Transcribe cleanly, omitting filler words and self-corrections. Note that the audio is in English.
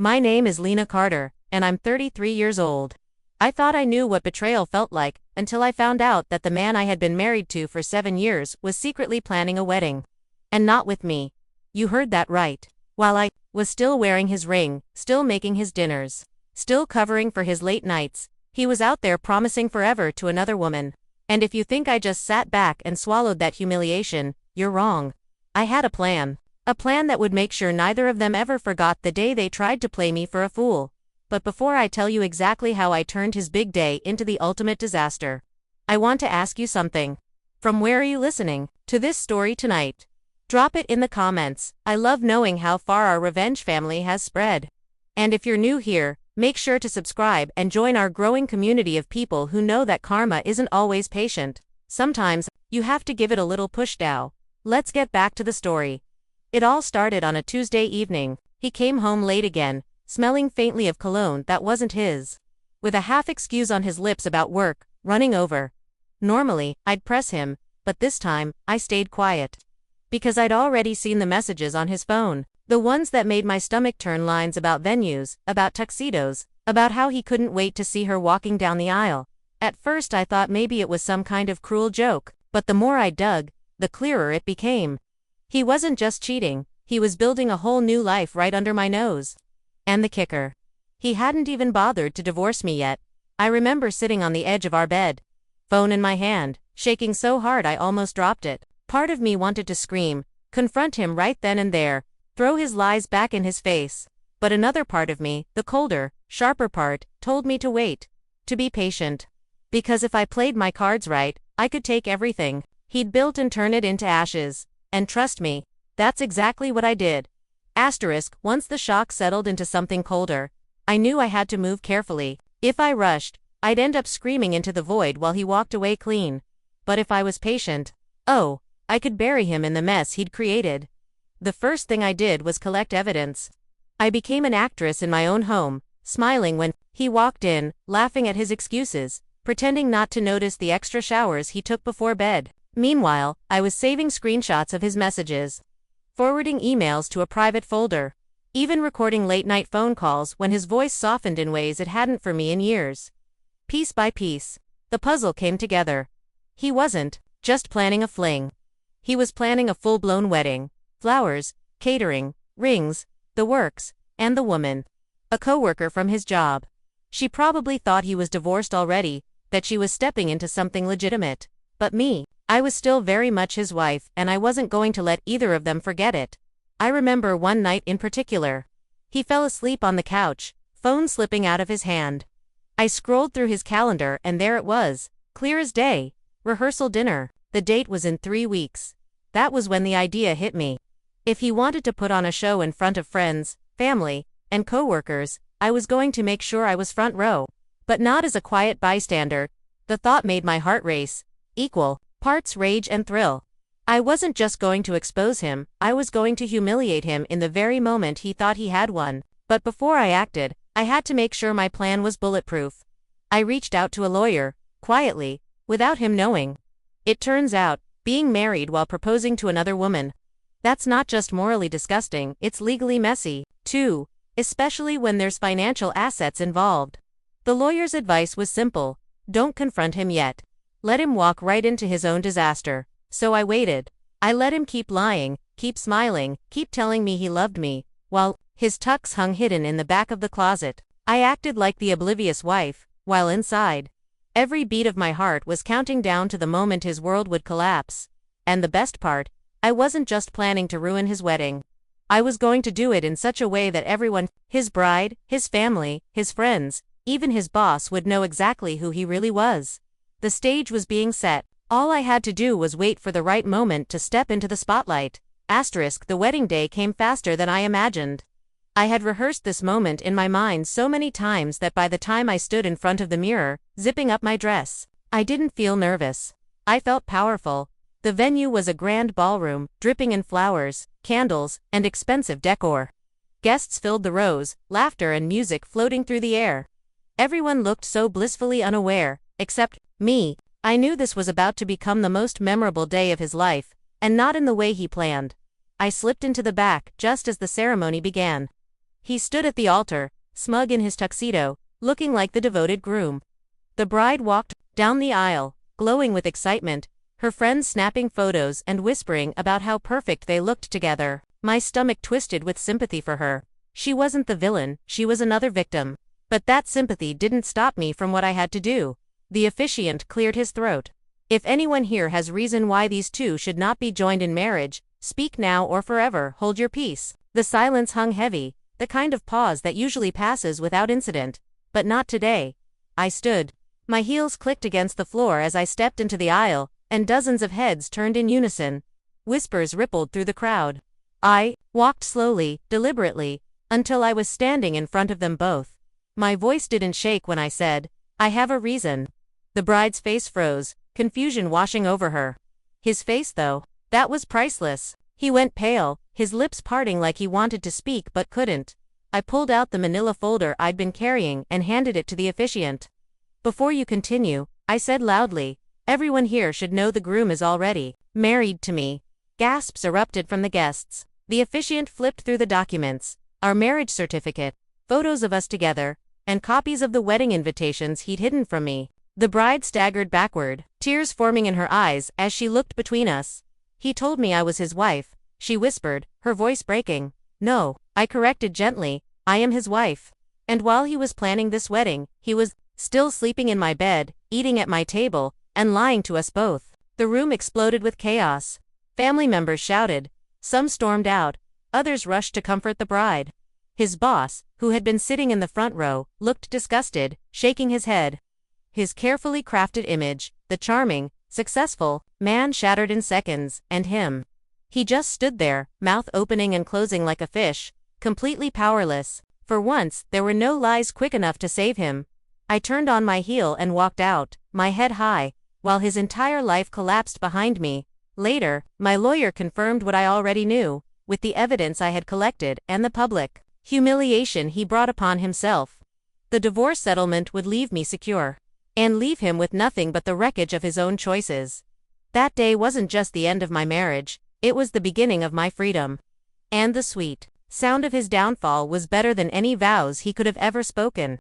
My name is Lena Carter, and I'm 33 years old. I thought I knew what betrayal felt like, until I found out that the man I had been married to for 7 years was secretly planning a wedding. And not with me. You heard that right. While I was still wearing his ring, still making his dinners, still covering for his late nights, he was out there promising forever to another woman. And if you think I just sat back and swallowed that humiliation, you're wrong. I had a plan. A plan that would make sure neither of them ever forgot the day they tried to play me for a fool. But before I tell you exactly how I turned his big day into the ultimate disaster, I want to ask you something. From where are you listening to this story tonight? Drop it in the comments. I love knowing how far our revenge family has spread. And if you're new here, make sure to subscribe and join our growing community of people who know that karma isn't always patient. Sometimes, you have to give it a little push now. Let's get back to the story. It all started on a Tuesday evening. He came home late again, smelling faintly of cologne that wasn't his. With a half excuse on his lips about work, running over. Normally, I'd press him, but this time, I stayed quiet. Because I'd already seen the messages on his phone. The ones that made my stomach turn, lines about venues, about tuxedos, about how he couldn't wait to see her walking down the aisle. At first I thought maybe it was some kind of cruel joke, but the more I dug, the clearer it became. He wasn't just cheating, he was building a whole new life right under my nose. And the kicker. He hadn't even bothered to divorce me yet. I remember sitting on the edge of our bed, phone in my hand, shaking so hard I almost dropped it. Part of me wanted to scream, confront him right then and there, throw his lies back in his face. But another part of me, the colder, sharper part, told me to wait, to be patient. Because if I played my cards right, I could take everything he'd built and turn it into ashes. And trust me, that's exactly what I did. Once the shock settled into something colder, I knew I had to move carefully. If I rushed, I'd end up screaming into the void while he walked away clean. But if I was patient, I could bury him in the mess he'd created. The first thing I did was collect evidence. I became an actress in my own home, smiling when he walked in, laughing at his excuses, pretending not to notice the extra showers he took before bed. Meanwhile, I was saving screenshots of his messages, forwarding emails to a private folder, even recording late-night phone calls when his voice softened in ways it hadn't for me in years. Piece by piece, the puzzle came together. He wasn't just planning a fling. He was planning a full-blown wedding. Flowers, catering, rings, the works, and the woman. A coworker from his job. She probably thought he was divorced already, that she was stepping into something legitimate. But me, I was still very much his wife, and I wasn't going to let either of them forget it. I remember one night in particular. He fell asleep on the couch, phone slipping out of his hand. I scrolled through his calendar and there it was, clear as day. Rehearsal dinner. The date was in 3 weeks. That was when the idea hit me. If he wanted to put on a show in front of friends, family, and coworkers, I was going to make sure I was front row. But not as a quiet bystander. The thought made my heart race. Equal parts rage and thrill. I wasn't just going to expose him, I was going to humiliate him in the very moment he thought he had one. But before I acted, I had to make sure my plan was bulletproof. I reached out to a lawyer, quietly, without him knowing. It turns out, being married while proposing to another woman, that's not just morally disgusting, it's legally messy, too, especially when there's financial assets involved. The lawyer's advice was simple: don't confront him yet. Let him walk right into his own disaster. So I waited. I let him keep lying, keep smiling, keep telling me he loved me, while his tux hung hidden in the back of the closet. I acted like the oblivious wife, while inside, every beat of my heart was counting down to the moment his world would collapse. And the best part, I wasn't just planning to ruin his wedding. I was going to do it in such a way that everyone, his bride, his family, his friends, even his boss, would know exactly who he really was. The stage was being set. All I had to do was wait for the right moment to step into the spotlight. The wedding day came faster than I imagined. I had rehearsed this moment in my mind so many times that by the time I stood in front of the mirror, zipping up my dress, I didn't feel nervous. I felt powerful. The venue was a grand ballroom, dripping in flowers, candles, and expensive decor. Guests filled the rows, laughter and music floating through the air. Everyone looked so blissfully unaware, except me. I knew this was about to become the most memorable day of his life, and not in the way he planned. I slipped into the back just as the ceremony began. He stood at the altar, smug in his tuxedo, looking like the devoted groom. The bride walked down the aisle, glowing with excitement, her friends snapping photos and whispering about how perfect they looked together. My stomach twisted with sympathy for her. She wasn't the villain, she was another victim. But that sympathy didn't stop me from what I had to do. The officiant cleared his throat. If anyone here has reason why these two should not be joined in marriage, speak now or forever hold your peace. The silence hung heavy, the kind of pause that usually passes without incident. But not today. I stood. My heels clicked against the floor as I stepped into the aisle, and dozens of heads turned in unison. Whispers rippled through the crowd. I walked slowly, deliberately, until I was standing in front of them both. My voice didn't shake when I said, "I have a reason." The bride's face froze, confusion washing over her. His face, though, that was priceless. He went pale, his lips parting like he wanted to speak but couldn't. I pulled out the manila folder I'd been carrying and handed it to the officiant. "Before you continue," I said loudly, "everyone here should know the groom is already married to me." Gasps erupted from the guests. The officiant flipped through the documents. Our marriage certificate, photos of us together, and copies of the wedding invitations he'd hidden from me. The bride staggered backward, tears forming in her eyes as she looked between us. "He told me I was his wife," she whispered, her voice breaking. "No," I corrected gently, "I am his wife. And while he was planning this wedding, he was still sleeping in my bed, eating at my table, and lying to us both." The room exploded with chaos. Family members shouted. Some stormed out. Others rushed to comfort the bride. His boss, who had been sitting in the front row, looked disgusted, shaking his head. His carefully crafted image, the charming, successful man, shattered in seconds, and him. He just stood there, mouth opening and closing like a fish, completely powerless. For once, there were no lies quick enough to save him. I turned on my heel and walked out, my head high, while his entire life collapsed behind me. Later, my lawyer confirmed what I already knew, with the evidence I had collected and the public humiliation he brought upon himself. The divorce settlement would leave me secure. And leave him with nothing but the wreckage of his own choices. That day wasn't just the end of my marriage, it was the beginning of my freedom. And the sweet sound of his downfall was better than any vows he could have ever spoken.